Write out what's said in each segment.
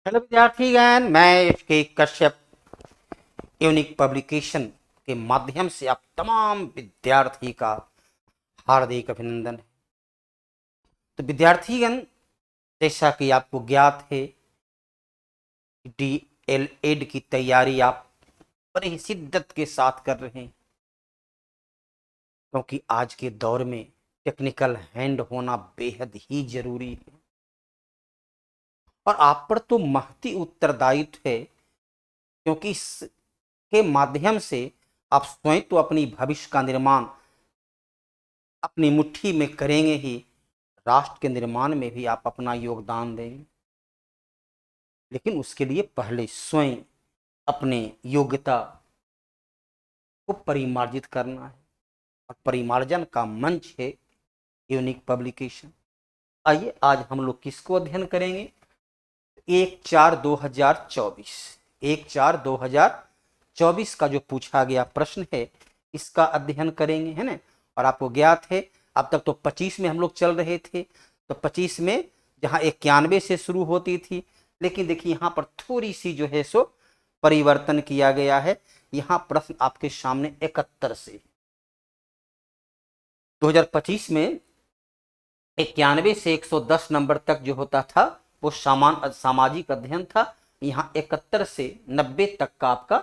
Hello विद्यार्थीगण, मैं के Kashyap unique publication के माध्यम से आप तमाम विद्यार्थी का हार्दिक अभिनंदन है। तो विद्यार्थीगण, जैसा कि आपको ज्ञात है, DLED की तैयारी आप बड़े ही शिद्दत के साथ कर रहे हैं, क्योंकि आज के दौर में टेक्निकल हैंड होना बेहद ही जरूरी है और आप पर तो महती उत्तरदायित्व है, क्योंकि इसके माध्यम से आप स्वयं तो अपनी भविष्य का निर्माण अपनी मुट्ठी में करेंगे ही, राष्ट्र के निर्माण में भी आप अपना योगदान देंगे। लेकिन उसके लिए पहले स्वयं अपने योग्यता को परिमार्जित करना है और परिमार्जन का मंच है यूनिक पब्लिकेशन। आइए आज हम लोग किसको अध्ययन करेंगे? 1/4/2024 1/4/2024 का जो पूछा गया प्रश्न है, इसका अध्ययन करेंगे, है ना। और आपको ज्ञात है अब तक तो 25 में हम लोग चल रहे थे, तो 25 में जहां 91 से शुरू होती थी, लेकिन देखिए यहाँ पर थोड़ी सी जो है सो परिवर्तन किया गया है। यहाँ प्रश्न आपके सामने 71 से 2025 में 91 से 110 नंबर तक जो होता था वो सामाजिक अध्ययन था। यहाँ 71 से 90 तक का आपका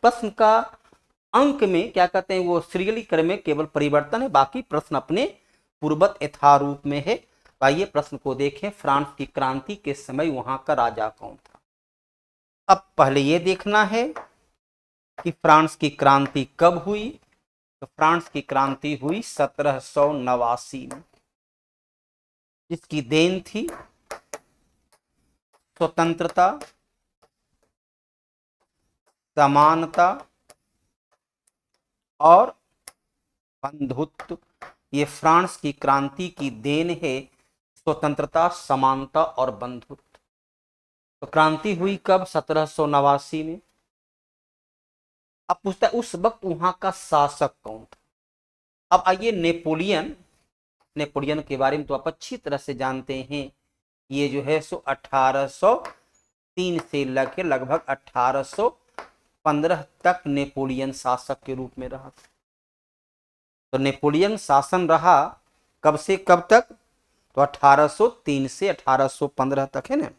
प्रश्न का अंक में क्या कहते हैं, वो सीरियली क्रम में केवल परिवर्तन है, बाकी प्रश्न अपने पूर्ववत यथारूप में है। आइए प्रश्न को देखें। फ्रांस की क्रांति के समय वहां का राजा कौन था? अब पहले ये देखना है कि फ्रांस की क्रांति कब हुई। तो फ्रांस की क्रांति हुई 1789 में, जिसकी देन थी स्वतंत्रता, समानता और बंधुत्व। ये फ्रांस की क्रांति की देन है, स्वतंत्रता, समानता और बंधुत्व। तो क्रांति हुई कब? 1789 में। अब पूछता है उस वक्त वहां का शासक कौन था। अब आइए नेपोलियन के बारे में तो आप अच्छी तरह से जानते हैं। ये जो है सो 1803 से लगभग 1815 तक नेपोलियन शासक के रूप में रहा। तो नेपोलियन शासन रहा कब से कब तक? तो 1803 से 1815 तक, है ना।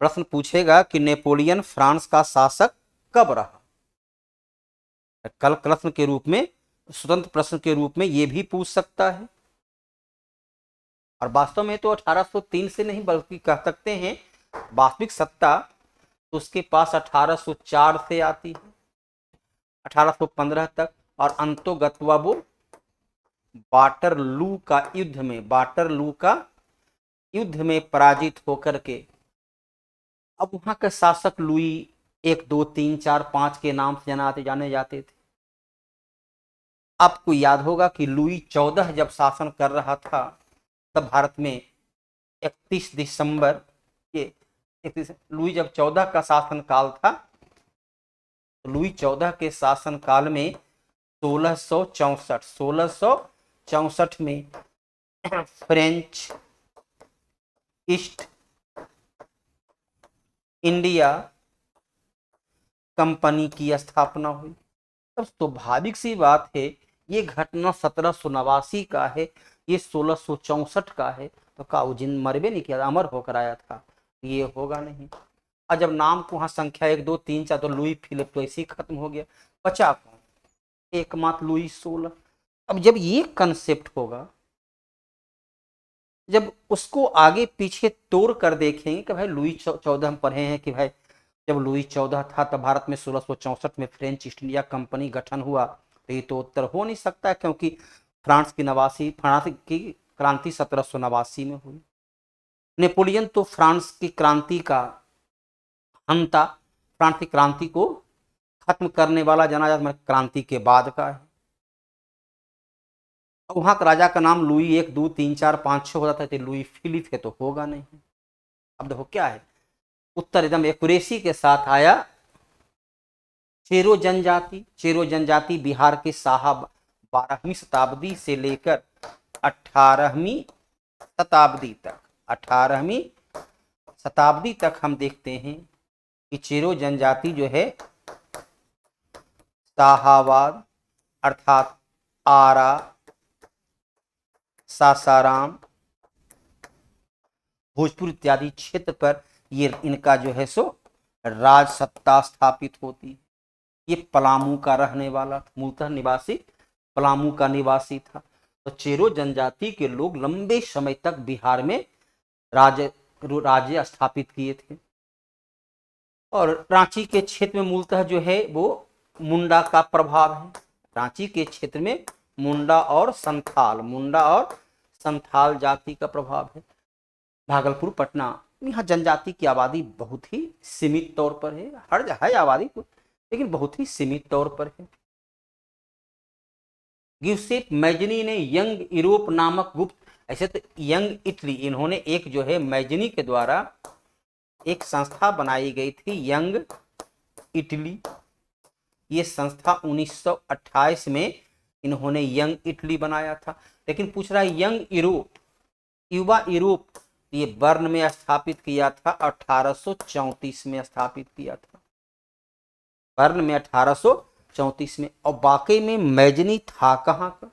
प्रश्न पूछेगा कि नेपोलियन फ्रांस का शासक कब रहा। कल प्रश्न के रूप में, स्वतंत्र प्रश्न के रूप में ये भी पूछ सकता है। और वास्तव में तो 1803 से नहीं बल्कि कह सकते हैं वास्तविक सत्ता तो उसके पास 1804 से आती है 1815 तक, और अंतोगत्वा वो वाटरलू का युद्ध में पराजित होकर के अब वहां के शासक लुई 1 2 3 4 5 के नाम से जाने जाते थे। आपको याद होगा कि लुई 14 जब शासन कर रहा था, तब भारत में 31 दिसंबर ये लुई जब 14 का शासन काल था, तो लुई 14 के शासन काल में 1664 में फ्रेंच ईस्ट इंडिया कंपनी की स्थापना हुई। तब स्वाभाविक सी बात है, ये घटना 1789 का है, ये 1664 का है, तो का जिन मरबे नहीं किया, अमर होकर आया था, ये होगा नहीं। और जब नाम को वहां संख्या 1 2 3 4 तो लुई फिलिप तो ऐसे ही खत्म हो गया, बचा कौन? एकमात्र लुई 16। अब जब ये कंसेप्ट होगा, जब उसको आगे पीछे तोड़ कर देखेंगे कि भाई लुई 14 हम पढ़े हैं कि भाई जब लुई 14 था तब भारत में 1664 में फ्रेंच ईस्ट इंडिया कंपनी गठन हुआ, तो ये तो उत्तर हो नहीं सकता, क्योंकि फ्रांस की क्रांति 1789 में हुई। नेपोलियन तो फ्रांस की क्रांति का हंता, फ्रांस की क्रांति को खत्म करने वाला जाना जाता क्रांति के बाद का है। वहां का राजा का नाम लुई 1 2 3 4 5 6 होता था, तो लुई फिलिप है तो होगा नहीं। अब देखो क्या है उत्तर, एकदम एक्यूरेसी के साथ आया। चेरो जनजाति बिहार के साहब 12वीं शताब्दी से लेकर 18वीं शताब्दी तक 18वीं शताब्दी तक हम देखते हैं कि चेरो जनजाति जो है शाहाबाद अर्थात आरा, सासाराम, भोजपुर इत्यादि क्षेत्र पर ये इनका जो है सो राज सत्ता स्थापित होती है। ये पलामू का रहने वाला मूलतः निवासी पलामू का निवासी था। तो चेरो जनजाति के लोग लंबे समय तक बिहार में राज्य स्थापित किए थे। और रांची के क्षेत्र में मूलतः जो है वो मुंडा का प्रभाव है। रांची के क्षेत्र में मुंडा और संथाल जाति का प्रभाव है। भागलपुर, पटना, यहाँ जनजाति की आबादी बहुत ही सीमित तौर पर है। हर है आबादी तो, लेकिन बहुत ही सीमित तौर पर है। गिउसेप मैजनी ने यंग यूरोप नामक गुप्त, ऐसे तो यंग इटली, इन्होंने एक जो है मैजनी के द्वारा एक संस्था बनाई गई थी यंग इटली। ये संस्था 1928 में इन्होंने यंग इटली बनाया था। लेकिन पूछ रहा है यंग यूरोप, युवा यूरोप, ये बर्न में स्थापित किया था, 1834 में स्थापित किया था, बर्न में 1834 में। और वाकई में मैजनी था कहाँ का?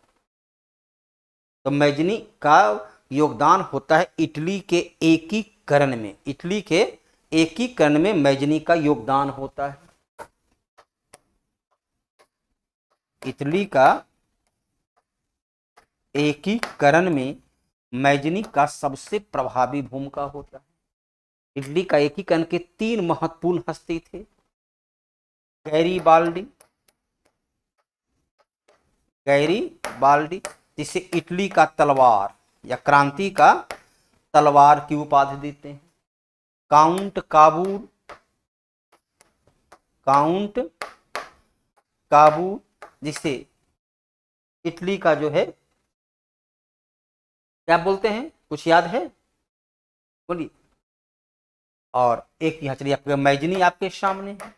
तो मैजनी का योगदान होता है इटली के एकीकरण में। इटली के एकीकरण में मैजनी का योगदान होता है। इटली का एकीकरण में मैजनी का सबसे प्रभावी भूमिका होता है। इटली का एकीकरण के 3 महत्वपूर्ण हस्ती थे। गैरीबाल्डी, जिसे इटली का तलवार या क्रांति का तलवार की उपाधि देते हैं। काउंट काबूल, जिसे इटली का जो है क्या बोलते हैं, कुछ याद है? बोलिए। और एक यहाँ चलिए, आपका मैजनी आपके सामने है।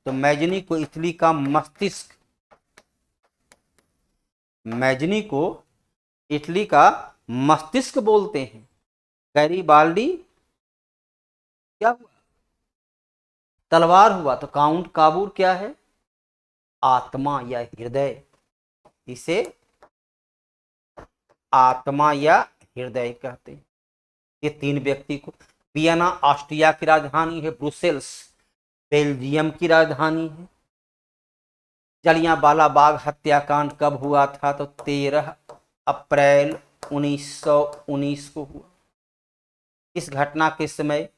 तो मैजनी को इटली का मस्तिष्क, मैजनी को इटली का मस्तिष्क बोलते हैं। गैरीबाल्डी क्या हुआ? तलवार हुआ। तो काउंट काबूल क्या है? आत्मा या हृदय। इसे आत्मा या हृदय कहते हैं। ये 3 व्यक्ति को, वियना ऑस्ट्रिया की राजधानी है, ब्रुसेल्स बेल्जियम की राजधानी है। जलियांवाला बाग हत्याकांड कब हुआ था? तो 13 अप्रैल 1919 को हुआ। इस घटना के समय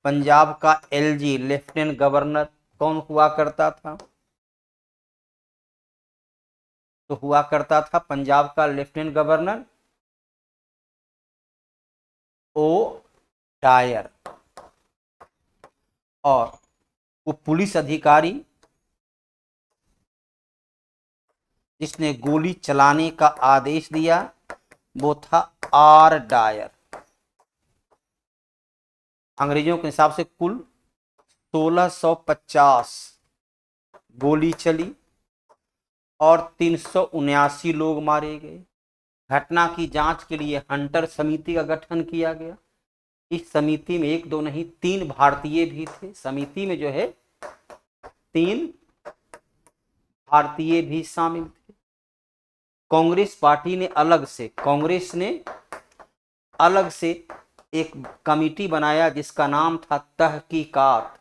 पंजाब का एलजी लेफ्टिनेंट गवर्नर कौन हुआ करता था? तो हुआ करता था पंजाब का लेफ्टिनेंट गवर्नर ओ डायर। और वो पुलिस अधिकारी जिसने गोली चलाने का आदेश दिया वो था आर डायर। अंग्रेजों के हिसाब से कुल 1650 गोली चली और 379 लोग मारे गए। घटना की जांच के लिए हंटर समिति का गठन किया गया। इस समिति में 1 2 नहीं 3 भारतीय भी थे। समिति में जो है 3 भारतीय भी शामिल थे। कांग्रेस पार्टी ने अलग से एक कमिटी बनाया जिसका नाम था तहकीकात।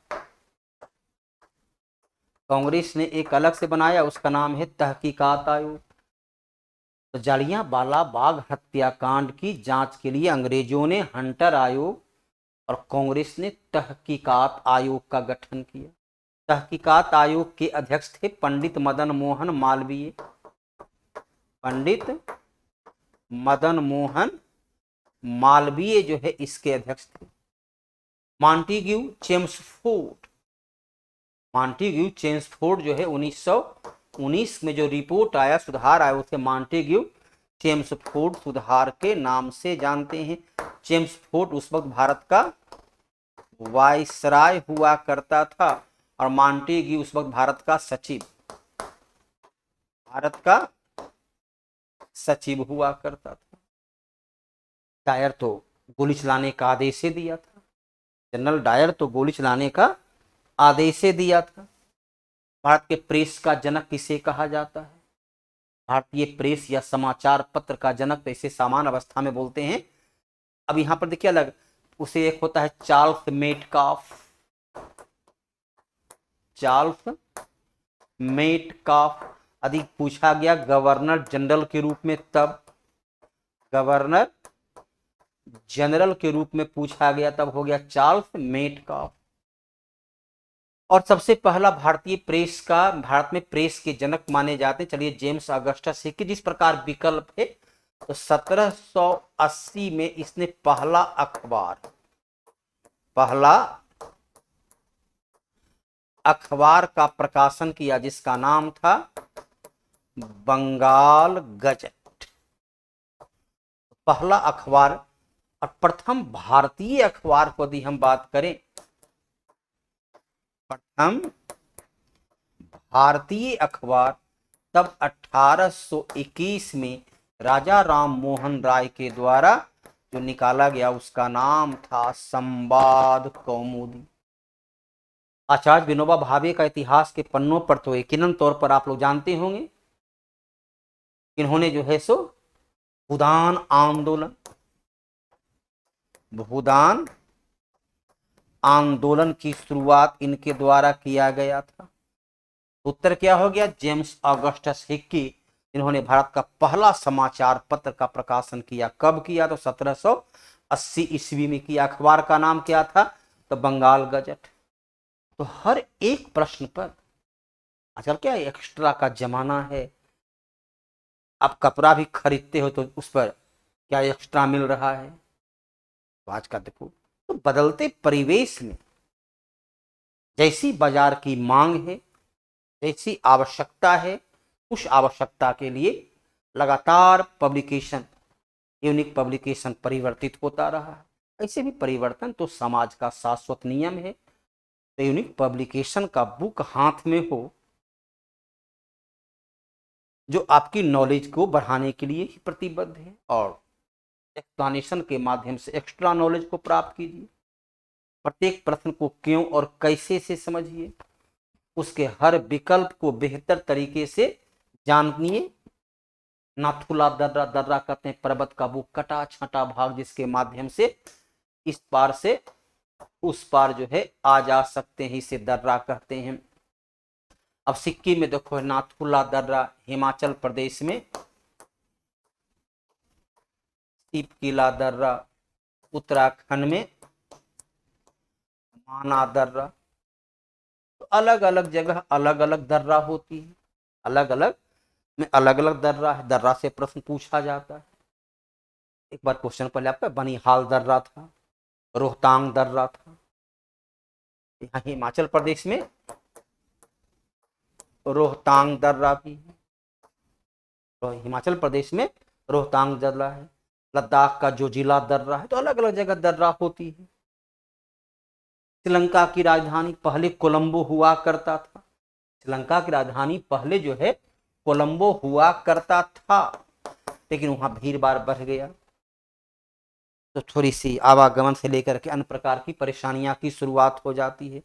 कांग्रेस ने एक अलग से बनाया, उसका नाम है तहकीकात आयोग। तो जलियांवाला बाग हत्याकांड की जांच के लिए अंग्रेजों ने हंटर आयोग और कांग्रेस ने तहकीकात आयोग का गठन किया। तहकीकात आयोग के अध्यक्ष थे पंडित मदन मोहन मालवीय। पंडित मदन मोहन मालवीय जो है इसके अध्यक्ष थे। मॉन्टेग्यू चेम्सफोर्ड जो है 1919 में जो रिपोर्ट आया, सुधार आया, उसे मॉन्टेग्यू चेम्सफोर्ड सुधार के नाम से जानते हैं। चेम्सफोर्ड उस वक्त भारत का वायसराय हुआ करता था और मॉन्टेग्यू उस वक्त भारत का सचिव। भारत का सचिव हुआ करता था। डायर तो गोली चलाने का आदेश ही दिया था। जनरल डायर तो गोली चलाने का आदेश ही दिया था। भारत के प्रेस का जनक किसे कहा जाता है? भारतीय प्रेस या समाचार पत्र का जनक तो इसे सामान्य अवस्था में बोलते हैं। अब यहां पर देखिए अलग, उसे एक होता है चार्ल्स मेटकाफ। चार्ल्स मेटकाफ अधिक पूछा गया गवर्नर जनरल के रूप में, तब गवर्नर जनरल के रूप में पूछा गया तब हो गया चार्ल्स मेटकाफ। और सबसे पहला भारतीय प्रेस का, भारत में प्रेस के जनक माने जाते हैं, चलिए जेम्स ऑगस्टस हिक्की। जिस प्रकार विकल्प है तो 1780 में इसने पहला अखबार का प्रकाशन किया जिसका नाम था बंगाल गजट। पहला अखबार और प्रथम भारतीय अखबार को यदि हम बात करें, प्रथम भारतीय अखबार तब 1821 में राजा राम मोहन राय के द्वारा जो निकाला गया उसका नाम था संवाद कौमुदी। आचार्य विनोबा भावे का इतिहास के पन्नों पर तो यकीनन तौर पर आप लोग जानते होंगे, इन्होंने जो है सो भूदान आंदोलन की शुरुआत इनके द्वारा किया गया था। उत्तर क्या हो गया? जेम्स ऑगस्टस हिक्की, इन्होंने भारत का पहला समाचार पत्र का प्रकाशन किया। कब किया? तो 1780 ईस्वी में किया। अखबार का नाम क्या था? तो बंगाल गजट। तो हर एक प्रश्न पर, आजकल क्या एक्स्ट्रा का जमाना है, आप कपड़ा भी खरीदते हो तो उस पर क्या एक्स्ट्रा मिल रहा है। तो आज का देखो, तो बदलते परिवेश में जैसी बाजार की मांग है, जैसी आवश्यकता है, उस आवश्यकता के लिए लगातार पब्लिकेशन, यूनिक पब्लिकेशन परिवर्तित होता रहा है। ऐसे भी परिवर्तन तो समाज का शाश्वत नियम है। तो यूनिक पब्लिकेशन का बुक हाथ में हो जो आपकी नॉलेज को बढ़ाने के लिए ही प्रतिबद्ध है, और एक्सप्लेनेशन के माध्यम से एक्स्ट्रा नॉलेज को प्राप्त कीजिए। प्रत्येक प्रश्न को क्यों और कैसे से समझिए, उसके हर विकल्प को बेहतर तरीके से जानिए। नाथुला दर्रा, दर्रा कहते हैं पर्वत का वो कटा छटा भाग जिसके माध्यम से इस पार से उस पार जो है आ जा सकते हैं, इसे दर्रा कहते हैं। अब सिक्किम में देखो नाथुला दर्रा, हिमाचल प्रदेश में शिवकिला दर्रा, उत्तराखंड में माना दर्रा। तो अलग अलग जगह अलग अलग दर्रा होती है, अलग अलग में अलग अलग दर्रा है। दर्रा से प्रश्न पूछा जाता है। एक बार क्वेश्चन पहले आपका बनिहाल दर्रा था, रोहतांग दर्रा था। यहाँ हिमाचल प्रदेश में रोहतांग दर्रा भी है, तो हिमाचल प्रदेश में रोहतांग दर्रा है। लद्दाख का जो जिला दर्रा है, तो अलग अलग जगह दर्रा होती है। श्रीलंका की राजधानी पहले कोलंबो हुआ करता था। श्रीलंका की राजधानी पहले जो है कोलंबो हुआ करता था, लेकिन वहां भीड़ भाड़ बढ़ गया, तो थोड़ी सी आवागमन से लेकर के अन्य प्रकार की परेशानियां की शुरुआत हो जाती है।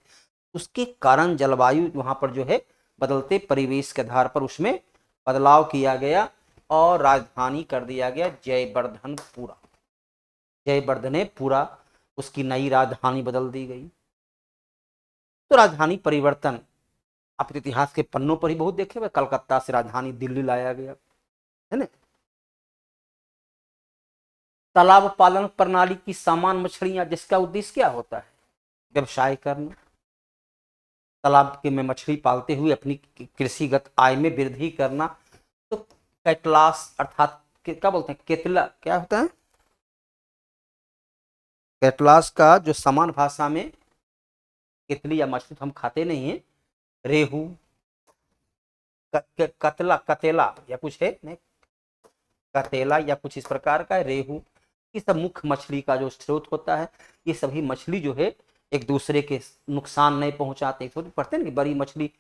उसके कारण जलवायु वहां पर जो है बदलते परिवेश के आधार पर उसमें बदलाव किया गया और राजधानी कर दिया गया जयवर्धनपुरा। जयवर्धनेपुरा उसकी नई राजधानी बदल दी गई। तो राजधानी परिवर्तन आप इतिहास के पन्नों पर ही बहुत देखे हुए। कलकत्ता से राजधानी दिल्ली लाया गया है ना। तालाब पालन प्रणाली की सामान्य मछलियां, जिसका उद्देश्य क्या होता है? व्यवसाय करना। तालाब के में मछली पालते हुए अपनी कृषिगत आय में वृद्धि करना। तो कैटलास अर्थात क्या बोलते हैं, केतला क्या होता है? कैटलास का जो सामान्य भाषा में केतली या मछली तो हम खाते नहीं है, रेहू, कतला, कतेला या कुछ है नहीं, कतेला या कुछ इस प्रकार का है, रेहू। ये सब मुख्य मछली का जो स्रोत होता है। ये सभी मछली जो है एक दूसरे के नुकसान नहीं पहुंचाते। पढ़ते हैं कि बड़ी मछली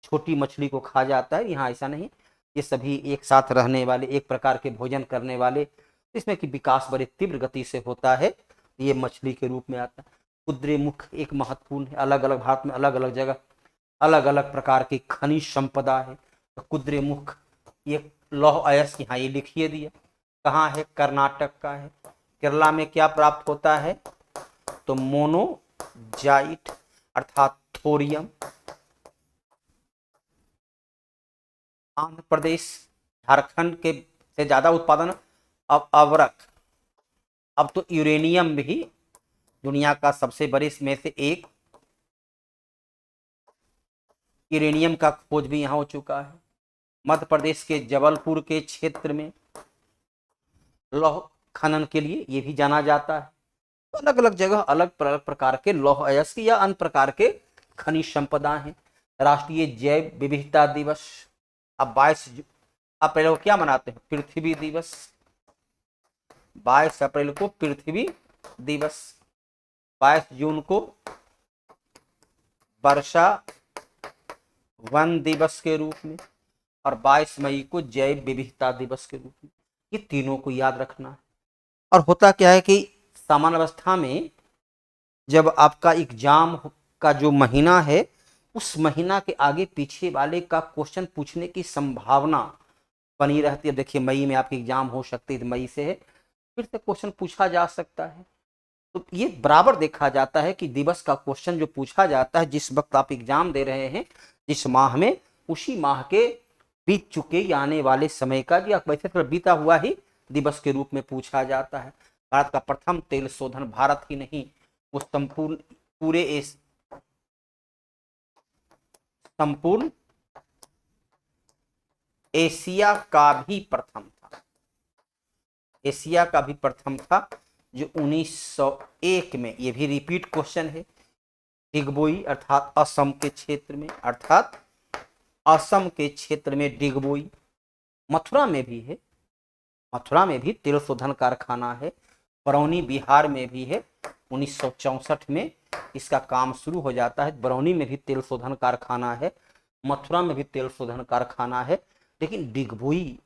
छोटी मछली को खा जाता है, यहाँ ऐसा नहीं। ये सभी एक साथ रहने वाले, एक प्रकार के भोजन करने वाले, इसमें कि विकास बड़े तीव्र गति से होता है, ये मछली के रूप में आता है। कुद्रेमुख एक महत्वपूर्ण है, अलग अलग भारत में अलग अलग जगह अलग अलग प्रकार की खनिज संपदा है। तो कुद्रेमुख ये लौह अयस्क यहाँ ये लिखिए दिया, कहाँ है, कर्नाटक का है। केरला में क्या प्राप्त होता है, तो मोनोजाइट अर्थात थोरियम। आंध्र प्रदेश झारखंड के से ज्यादा उत्पादन अब अवरक। अब तो यूरेनियम भी दुनिया का सबसे बड़े इसमें से एक, यूरेनियम का खोज भी यहाँ हो चुका है। मध्य प्रदेश के जबलपुर के क्षेत्र में लौह खनन के लिए ये भी जाना जाता है। तो अलग अलग जगह अलग प्रकार के लौह अयस्क या अन्य प्रकार के खनिज संपदा हैं। राष्ट्रीय जैव विविधता दिवस अब 22 अप्रैल को क्या मनाते हैं, पृथ्वी दिवस। 22 अप्रैल को पृथ्वी दिवस, 22 जून को वर्षा वन दिवस के रूप में, और 22 मई को जैव विविधता दिवस के रूप में। ये तीनों को याद रखना है। और होता क्या है कि सामान्य अवस्था में जब आपका एग्जाम का जो महीना है, उस महीना के आगे पीछे वाले का क्वेश्चन पूछने की संभावना बनी रहती है। देखिए मई में आपकी एग्जाम हो सकती है, मई से है, फिर से क्वेश्चन पूछा जा सकता है। तो ये बराबर देखा जाता है कि दिवस का क्वेश्चन जो पूछा जाता है जिस वक्त आप एग्जाम दे रहे हैं, जिस माह में, उसी माह के बीत चुके या आने वाले समय का या वैसे तो बीता हुआ ही दिवस के रूप में पूछा जाता है। भारत का प्रथम तेल शोधन, भारत ही नहीं वो संपूर्ण एशिया का भी प्रथम था। एशिया का भी प्रथम था जो 1901 में, ये भी रिपीट क्वेश्चन है। डिगबोई अर्थात असम के क्षेत्र में, अर्थात असम के क्षेत्र में डिगबोई। मथुरा में भी है, मथुरा में भी तेल शोधन कारखाना है। बरौनी बिहार में भी है, 1964 में इसका काम शुरू हो जाता है। बरौनी में भी तेल शोधन कारखाना है, मथुरा में भी तेल शोधन कारखाना है। लेकिन डिगबोई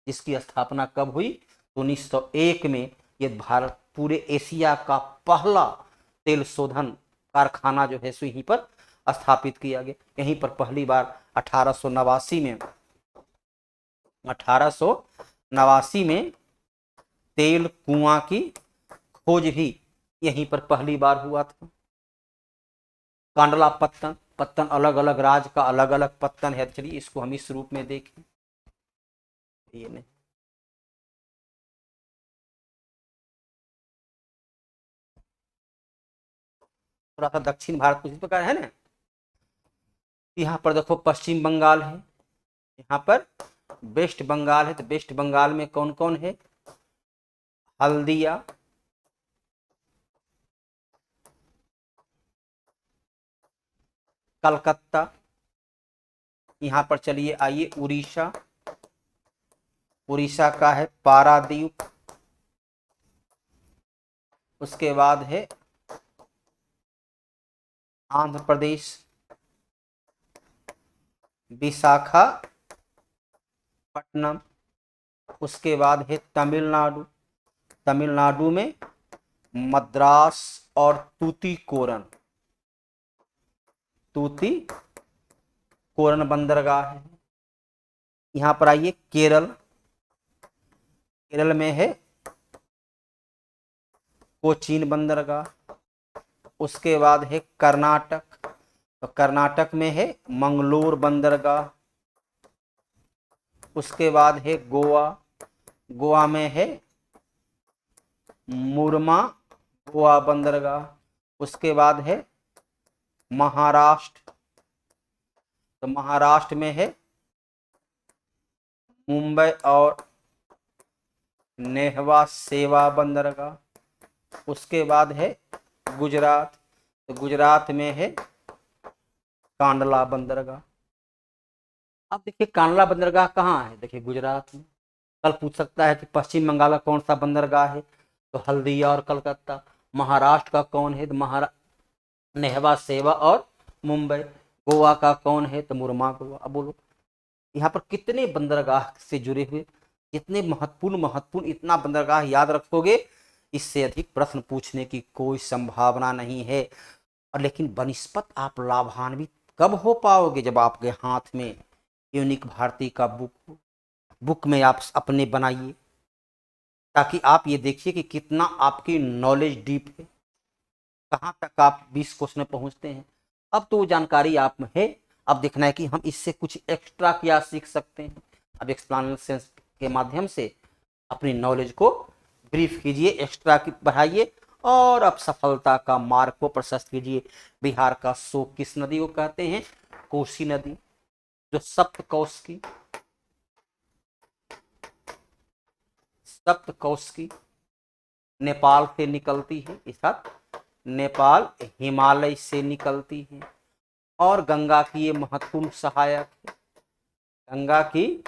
जिसकी स्थापना कब हुई, 1901 में। ये भारत पूरे एशिया का पहला तेल शोधन कारखाना जो है सो यहीं पर स्थापित किया गया। यहीं पर पहली बार 1889 में तेल कुआं की खोज भी यहीं पर पहली बार हुआ था। कांडला पत्तन, पत्तन अलग अलग राज्य का अलग अलग पत्तन है। चलिए इसको हम इस रूप में देखें। ये नहीं, थोड़ा सा दक्षिण भारत कुछ इस प्रकार है ना। यहाँ पर देखो पश्चिम बंगाल है, यहाँ पर वेस्ट बंगाल है। तो वेस्ट बंगाल में कौन कौन है, हल्दिया, कलकत्ता। यहाँ पर चलिए आइए उड़ीसा, उड़ीसा का है पारादीप। उसके बाद है आंध्र प्रदेश, विशाखापट्टनम। उसके बाद है तमिलनाडु, तमिलनाडु में मद्रास और तूतीकोरन, तूतीकोरन बंदरगाह है। यहाँ पर आइए केरल, केरल में है कोचीन बंदरगाह। उसके बाद है कर्नाटक, तो कर्नाटक में है मंगलोर बंदरगाह। उसके बाद है गोवा, गोवा में है मुर्मा गोवा बंदरगाह। उसके बाद है महाराष्ट्र, तो महाराष्ट्र में है मुंबई और नेहवा सेवा बंदरगाह। उसके बाद है गुजरात, तो गुजरात में है कांडला बंदरगाह। अब देखिए कांडला बंदरगाह कहाँ है, देखिए गुजरात में। कल पूछ सकता है कि पश्चिम बंगाल का कौन सा बंदरगाह है, तो हल्दिया और कलकत्ता। महाराष्ट्र का कौन है, तो नेहवा सेवा और मुंबई। गोवा का कौन है, तो मुर्मा गोवा। अब बोलो यहाँ पर कितने बंदरगाह से जुड़े हुए, इतने महत्वपूर्ण महत्वपूर्ण, इतना बंदरगाह याद रखोगे, इससे अधिक प्रश्न पूछने की कोई संभावना नहीं है। और लेकिन बनिस्पत आप लाभान्वित कब हो पाओगे, जब आपके हाथ में यूनिक भारती का बुक में आप अपने बनाइए, ताकि आप ये देखिए कि कितना आपकी नॉलेज डीप है, कहाँ तक आप 20 क्वेश्चन में पहुंचते हैं। अब तो वो जानकारी आप में है, अब देखना है कि हम इससे कुछ एक्स्ट्रा क्या सीख सकते हैं। अब एक्सप्लेनेशन के माध्यम से अपनी नॉलेज को ब्रीफ कीजिए, एक्स्ट्रा की बढ़ाइए, और अब सफलता का मार्ग को प्रशस्त कीजिए। बिहार का शोक किस नदी को कहते हैं? कोसी नदी, जो सप्तकोशी नेपाल से निकलती है, इस नेपाल हिमालय से निकलती है। और गंगा की ये महत्वपूर्ण सहायक है, गंगा की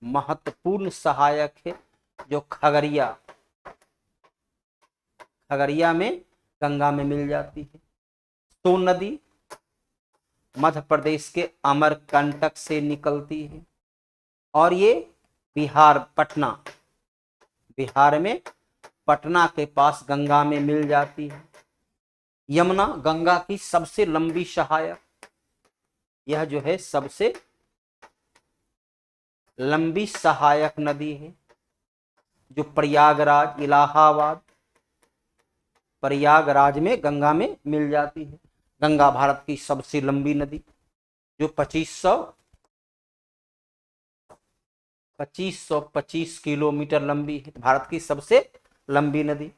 महत्वपूर्ण सहायक है, जो खगड़िया में गंगा में मिल जाती है। सोन नदी मध्य प्रदेश के अमरकंटक से निकलती है, और ये बिहार में पटना के पास गंगा में मिल जाती है। यमुना गंगा की सबसे लंबी सहायक, यह जो है सबसे लंबी सहायक नदी है, जो प्रयागराज में गंगा में मिल जाती है। गंगा भारत की सबसे लंबी नदी, जो 2525 किलोमीटर लंबी है, भारत की सबसे लंबी नदी।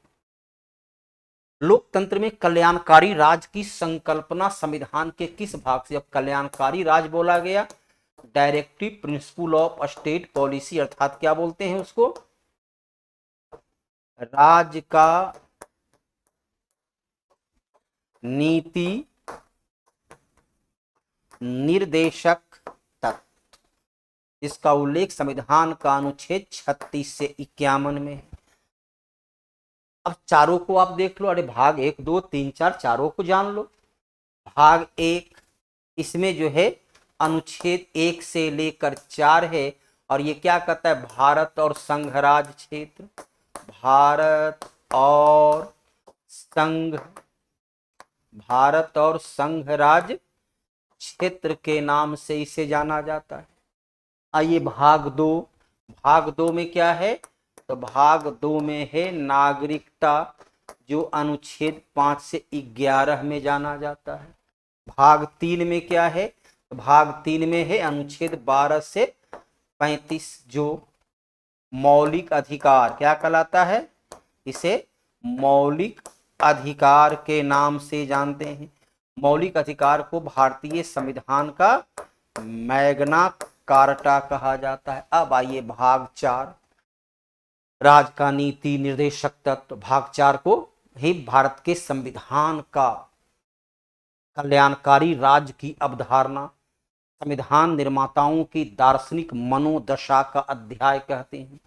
लोकतंत्र में कल्याणकारी राज की संकल्पना संविधान के किस भाग से? अब कल्याणकारी राज बोला गया, directive principle of state policy, अर्थात क्या बोलते हैं उसको? राज्य का नीति निर्देशक तत्व, इसका उल्लेख संविधान का अनुच्छेद 36 से 51 में है। अब चारों को आप देख लो, अरे भाग 1, 2, 3, 4 चारों को जान लो। भाग 1, इसमें जो है अनुच्छेद 1 से लेकर 4 है, और ये क्या कहता है? भारत और संघराज्य क्षेत्र, भारत और संघराज्य क्षेत्र के नाम से इसे जाना जाता है। आइए भाग 2 में क्या है? तो भाग 2 में है नागरिकता, जो अनुच्छेद 5 से 11 में जाना जाता है। भाग 3 में क्या है? तो भाग 3 में है अनुच्छेद 12 से 35, जो मौलिक अधिकार क्या कहलाता है? इसे मौलिक अधिकार के नाम से जानते हैं। मौलिक अधिकार को भारतीय संविधान का मैग्ना कार्टा कहा जाता है। अब आइए भाग 4, राज्य का नीति निर्देशक तत्व। भाग 4 को ही भारत के संविधान का कल्याणकारी राज्य की अवधारणा, संविधान निर्माताओं की दार्शनिक मनोदशा का अध्याय कहते हैं,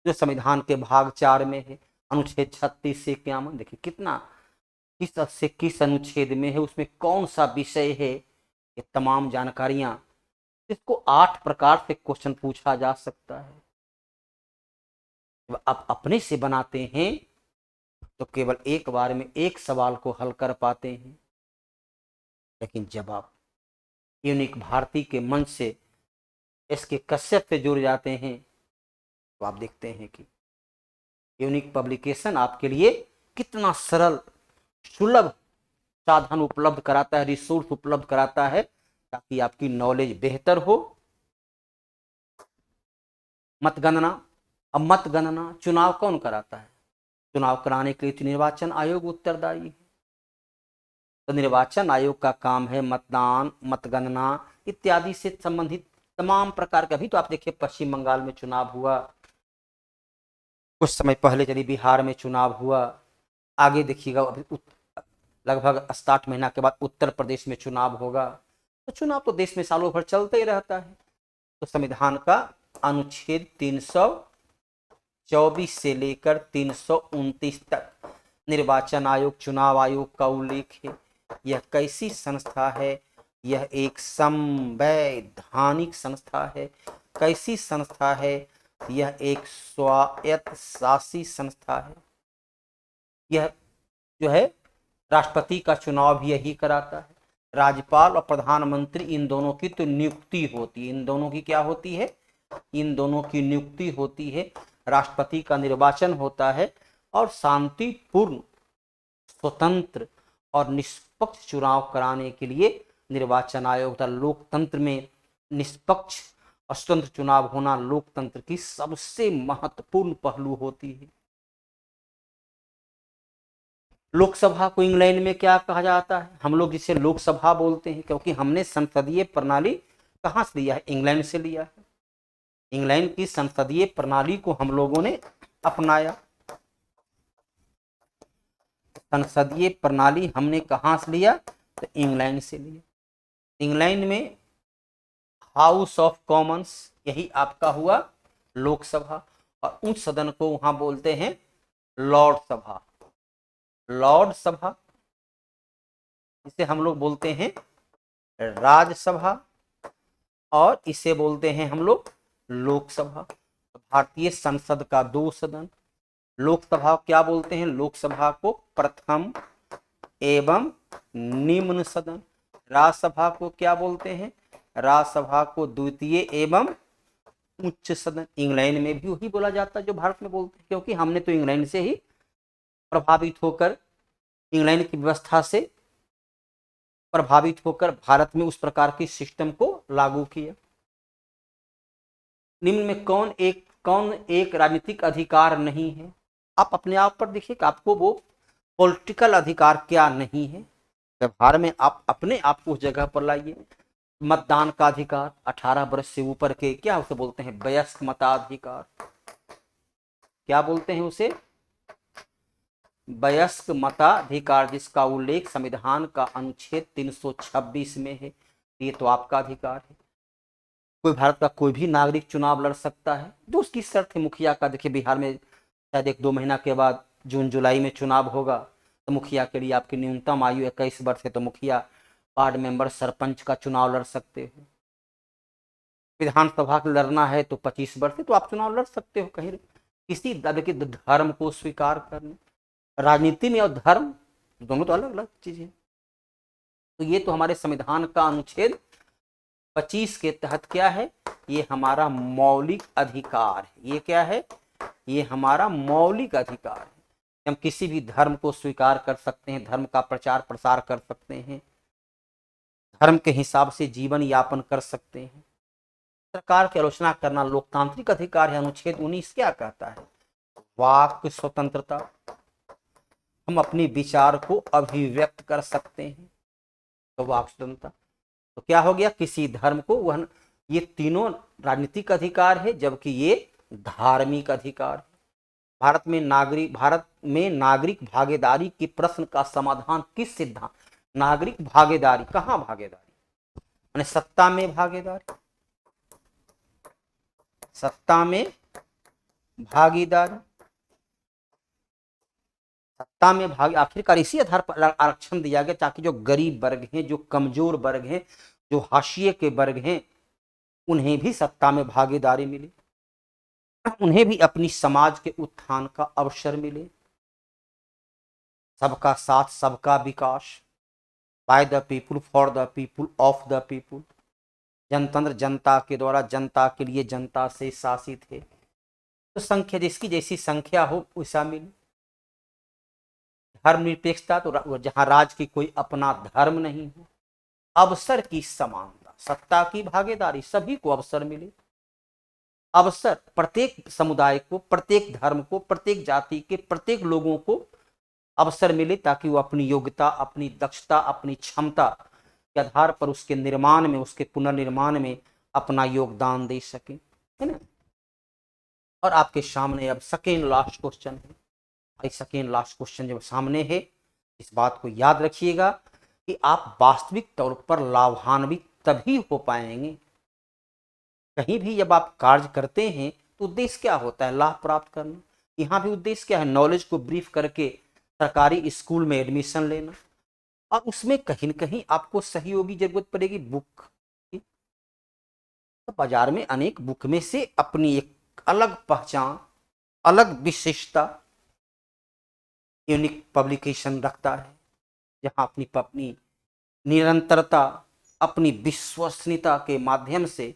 जो संविधान के भाग 4 में है, अनुच्छेद 36 से 51। देखिए कितना, किस अनुच्छेद में है, उसमें कौन सा विषय है, ये तमाम जानकारियां, इसको 8 प्रकार से क्वेश्चन पूछा जा सकता है। जब आप अपने से बनाते हैं तो केवल एक बार में एक सवाल को हल कर पाते हैं, लेकिन जब आप यूनिक भारती के मंच से इसके कश्यप से जुड़ जाते हैं, तो आप देखते हैं कि यूनिक पब्लिकेशन आपके लिए कितना सरल सुलभ साधन उपलब्ध कराता है, रिसोर्स उपलब्ध कराता है, ताकि आपकी नॉलेज बेहतर हो। मतगणना, अब मतगणना चुनाव कौन कराता है? चुनाव कराने के लिए निर्वाचन आयोग उत्तरदायी है। तो निर्वाचन आयोग का काम है मतदान, मतगणना इत्यादि से संबंधित तमाम प्रकार के। अभी तो आप देखिए पश्चिम बंगाल में चुनाव हुआ, कुछ समय पहले चलिए बिहार में चुनाव हुआ, आगे देखिएगा अभी लगभग 7 महीना के बाद उत्तर प्रदेश में चुनाव होगा। तो चुनाव तो देश में सालों भर चलते ही रहता है। तो संविधान का अनुच्छेद 324 से लेकर 329 तक निर्वाचन आयोग, चुनाव आयोग का उल्लेख है। यह कैसी संस्था है? यह एक संवैधानिक संस्था है। कैसी संस्था है? यह एक स्वायत्त शासी संस्था है। यह जो है राष्ट्रपति का चुनाव भी यही कराता है। राज्यपाल और प्रधानमंत्री इन दोनों की तो नियुक्ति होती है। इन दोनों की क्या होती है? इन दोनों की नियुक्ति होती है। राष्ट्रपति का निर्वाचन होता है और शांतिपूर्ण, स्वतंत्र और निष्पक्ष चुनाव कराने के लिए निर्वाचन आयोग था। लोकतंत्र में निष्पक्ष और स्वतंत्र चुनाव होना लोकतंत्र की सबसे महत्वपूर्ण पहलू होती है। लोकसभा को इंग्लैंड में क्या कहा जाता है? हम लोग जिसे लोकसभा बोलते हैं, क्योंकि हमने संसदीय प्रणाली कहाँ से लिया है? इंग्लैंड से लिया है। इंग्लैंड की संसदीय प्रणाली को हम लोगों ने अपनाया। संसदीय प्रणाली हमने कहाँ से लिया? तो इंग्लैंड से लिया। इंग्लैंड में हाउस ऑफ कॉमन्स, यही आपका हुआ लोकसभा, और उच्च सदन को वहां बोलते हैं लॉर्ड सभा। लॉर्ड सभा इसे हम लोग बोलते हैं राज्यसभा, और इसे बोलते हैं हम लोग लोकसभा। भारतीय संसद का 2 सदन। लोकसभा क्या बोलते हैं? लोकसभा को प्रथम एवं निम्न सदन। राज्यसभा को क्या बोलते हैं? राज्यसभा को द्वितीय एवं उच्च सदन। इंग्लैंड में भी वही बोला जाता है जो भारत में बोलते हैं, क्योंकि हमने तो इंग्लैंड से ही प्रभावित होकर, इंग्लैंड की व्यवस्था से प्रभावित होकर भारत में उस प्रकार की सिस्टम को लागू किया। निम्न में कौन एक राजनीतिक अधिकार नहीं है? आप अपने आप पर देखिए कि आपको वो पॉलिटिकल अधिकार क्या नहीं है। व्यवहार में आप अपने आप को उस जगह पर लाइए। मतदान का अधिकार, 18 वर्ष से ऊपर के, क्या उसे बोलते हैं? वयस्क मताधिकार। क्या बोलते हैं उसे? वयस्क मताधिकार, जिसका उल्लेख संविधान का अनुच्छेद 326 में है। ये तो आपका अधिकार है। कोई भारत का कोई भी नागरिक चुनाव लड़ सकता है। जो उसकी शर्त है मुखिया का, देखिए बिहार में शायद 1-2 महीना के बाद जून जुलाई में चुनाव होगा, तो मुखिया के लिए आपकी न्यूनतम आयु 21 वर्ष है, तो मुखिया, वार्ड मेंबर, सरपंच का चुनाव लड़ सकते हो। विधानसभा का लड़ना है तो 25 वर्ष है, तो आप चुनाव लड़ सकते हो कहीं। किसी के धर्म को स्वीकार करने, राजनीति में और धर्म दोनों तो अलग अलग चीजें। तो ये तो हमारे संविधान का अनुच्छेद 25 के तहत क्या है? ये हमारा मौलिक अधिकार है। ये क्या है? ये हमारा मौलिक अधिकार है। हम किसी भी धर्म को स्वीकार कर सकते हैं, धर्म का प्रचार प्रसार कर सकते हैं, धर्म के हिसाब से जीवन यापन कर सकते हैं। सरकार की आलोचना करना लोकतांत्रिक अधिकार है। अनुच्छेद 19 क्या कहता है? वाक स्वतंत्रता, हम अपने विचार को अभिव्यक्त कर सकते हैं, तो वाक स्वतंत्रता। तो क्या हो गया? किसी धर्म को वह, ये तीनों राजनीतिक अधिकार है, जबकि ये धार्मिक अधिकार है। भारत में नागरिक भागीदारी के प्रश्न का समाधान किस सिद्धांत? नागरिक भागीदारी, कहां भागीदारी? माने सत्ता में भागीदारी, सत्ता में भागीदारी, सत्ता में भाग। आखिरकार इसी आधार पर आरक्षण दिया गया, ताकि जो गरीब वर्ग हैं, जो कमजोर वर्ग हैं, जो हाशिए के वर्ग हैं, उन्हें भी सत्ता में भागीदारी मिले, उन्हें भी अपनी समाज के उत्थान का अवसर मिले। सबका साथ, सबका विकास, by the people, for the people, of the people. जनतंत्र जनता के द्वारा, जनता के लिए, जनता से शासित है। तो संख्या, जिसकी जैसी संख्या हो वैसा मिले। धर्मनिरपेक्षता, तो जहां राज की कोई अपना धर्म नहीं हो। अवसर की समानता, सत्ता की भागीदारी, सभी को अवसर मिले। अवसर प्रत्येक समुदाय को, प्रत्येक धर्म को, प्रत्येक जाति के प्रत्येक लोगों को अवसर मिले, ताकि वो अपनी योग्यता, अपनी दक्षता, अपनी क्षमता के आधार पर उसके निर्माण में, उसके पुनर्निर्माण में अपना योगदान दे सके, है ना। और आपके सामने अब सेकेंड लास्ट क्वेश्चन है। सेकेंड लास्ट क्वेश्चन जब सामने है, इस बात को याद रखिएगा कि आप वास्तविक तौर पर लाभान्वित तभी हो पाएंगे। कहीं भी जब आप कार्य करते हैं तो उद्देश्य क्या होता है? लाभ प्राप्त करना। यहाँ भी उद्देश्य क्या है? नॉलेज को ब्रीफ करके सरकारी स्कूल में एडमिशन लेना, और उसमें कहीं न कहीं आपको सहयोगी जरूरत पड़ेगी बुक की। तो बाजार में अनेक बुक में से अपनी एक अलग पहचान, अलग विशेषता यूनिक पब्लिकेशन रखता है, जहां अपनी अपनी निरंतरता, अपनी विश्वसनीयता के माध्यम से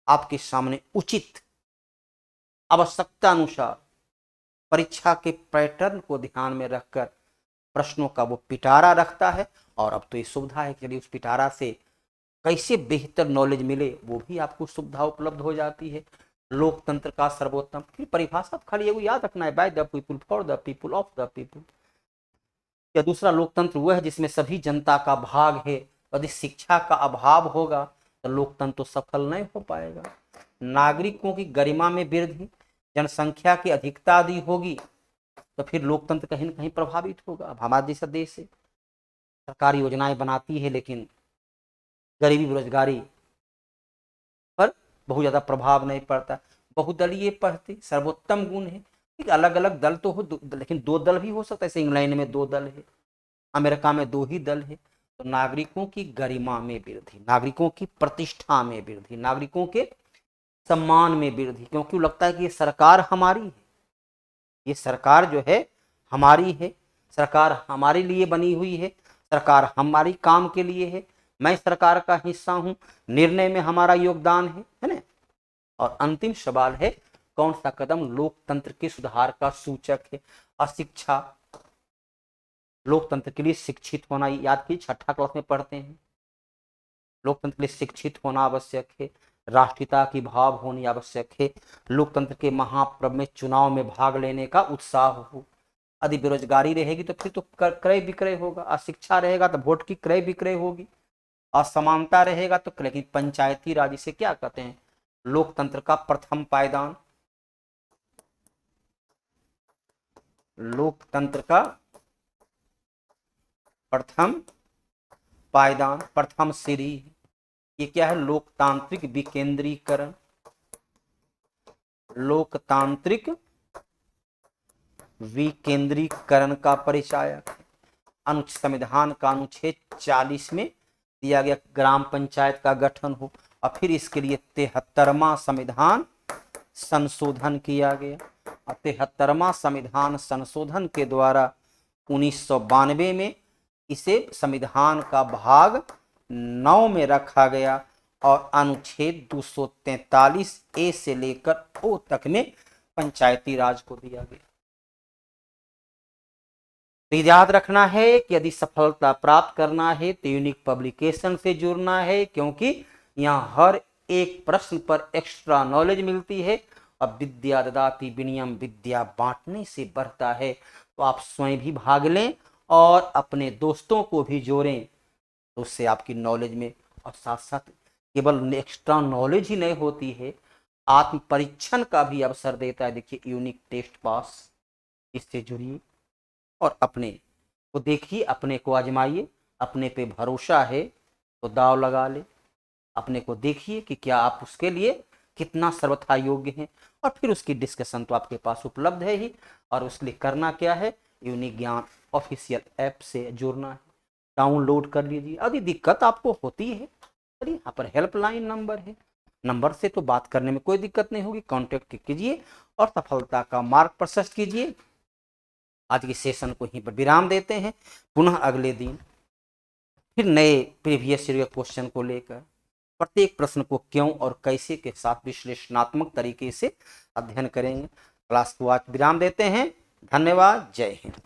आपके सामने उचित आवश्यकता अनुसार परीक्षा के पैटर्न को ध्यान में रखकर प्रश्नों का वो पिटारा रखता है। और अब तो ये सुविधा है कि उस पिटारा से कैसे बेहतर नॉलेज मिले वो भी आपको सुविधा उपलब्ध हो जाती है। लोकतंत्र का सर्वोत्तम की परिभाषा खाली ये याद रखना है, bye the people, for the people, of the people. या दूसरा लोकतंत्र वह है जिसमें सभी जनता का भाग है। यदि शिक्षा का अभाव होगा तो लोकतंत्र तो सफल नहीं हो पाएगा। नागरिकों की गरिमा में वृद्धि, जनसंख्या की अधिकता आदि होगी तो फिर लोकतंत्र कहीं न कहीं प्रभावित होगा। अब हमारे जैसा देश है, सरकार योजनाएं बनाती है लेकिन गरीबी बेरोजगारी पर बहुत ज्यादा प्रभाव नहीं पड़ता। बहुदलीय पढ़ते सर्वोत्तम गुण है। अलग अलग दल तो हो, लेकिन दो दल भी हो सकता है। जैसे इंग्लैंड में 2 दल है, अमेरिका में 2 ही दल है। तो नागरिकों की गरिमा में वृद्धि, नागरिकों की प्रतिष्ठा में वृद्धि, नागरिकों के सम्मान में वृद्धि, क्योंकि लगता है कि ये सरकार हमारी है, ये सरकार जो है हमारी है, सरकार हमारे लिए बनी हुई है, सरकार हमारी काम के लिए है, मैं सरकार का हिस्सा हूं, निर्णय में हमारा योगदान है ना। और अंतिम सवाल है, कौन सा कदम लोकतंत्र के सुधार का सूचक है? अशिक्षा, लोकतंत्र के लिए शिक्षित होना, याद की 6ठा क्लास में पढ़ते हैं। लोकतंत्र के लिए शिक्षित होना आवश्यक है, राष्ट्रीयता की भाव होनी आवश्यक है, लोकतंत्र के महापर्व में चुनाव में भाग लेने का उत्साह हो। यदि बेरोजगारी रहेगी तो फिर तो क्रय विक्रय होगा, अशिक्षा रहेगा तो वोट की क्रय विक्रय होगी, असमानता रहेगा तो। लेकिन पंचायती राज इसे क्या कहते हैं? लोकतंत्र का प्रथम पायदान, लोकतंत्र का प्रथम पायदान, प्रथम सीढ़ी। ये क्या है? लोकतांत्रिक विकेंद्रीकरण, लोकतांत्रिक विकेंद्रीकरण का परिचायक। संविधान का अनुच्छेद 40 में दिया गया ग्राम पंचायत का गठन हो, और फिर इसके लिए 73वां संविधान संशोधन किया गया। और 73वां संविधान संशोधन के द्वारा 1992 में इसे संविधान का भाग 9 में रखा गया और अनुच्छेद 243A से लेकर O तक में पंचायती राज को दिया गया। तो याद रखना है कि यदि सफलता प्राप्त करना है तो यूनिक पब्लिकेशन से जुड़ना है, क्योंकि यहाँ हर एक प्रश्न पर एक्स्ट्रा नॉलेज मिलती है। अब विद्या ददाति विनयम, विद्या बांटने से बढ़ता है। तो आप स्वयं भी भाग लें और अपने दोस्तों को भी जोड़ें, तो उससे आपकी नॉलेज में, और साथ साथ केवल एक्स्ट्रा नॉलेज ही नहीं होती है, आत्म परीक्षण का भी अवसर देता है। देखिए यूनिक टेस्ट पास, इससे जुड़िए और अपने को देखिए, अपने को आजमाइए। अपने पे भरोसा है तो दाव लगा ले, अपने को देखिए कि क्या आप उसके लिए कितना सर्वथा योग्य हैं, और फिर उसकी डिस्कशन तो आपके पास उपलब्ध है ही। और उसके लिए करना क्या है? यूनिक ज्ञान ऑफिशियल ऐप से जुड़ना है, डाउनलोड कर लीजिए। यदि दिक्कत आपको होती है, अरे यहाँ पर हेल्पलाइन नंबर है, नंबर से तो बात करने में कोई दिक्कत नहीं होगी, कॉन्टेक्ट कीजिए और सफलता का मार्ग प्रशस्त कीजिए। आज के सेशन को यहीं पर विराम देते हैं, पुनः अगले दिन फिर नए प्रीवियस ईयर क्वेश्चन को लेकर प्रत्येक प्रश्न को क्यों और कैसे के साथ विश्लेषणात्मक तरीके से अध्ययन करेंगे। क्लास को आज विराम देते हैं। धन्यवाद। जय हिंद।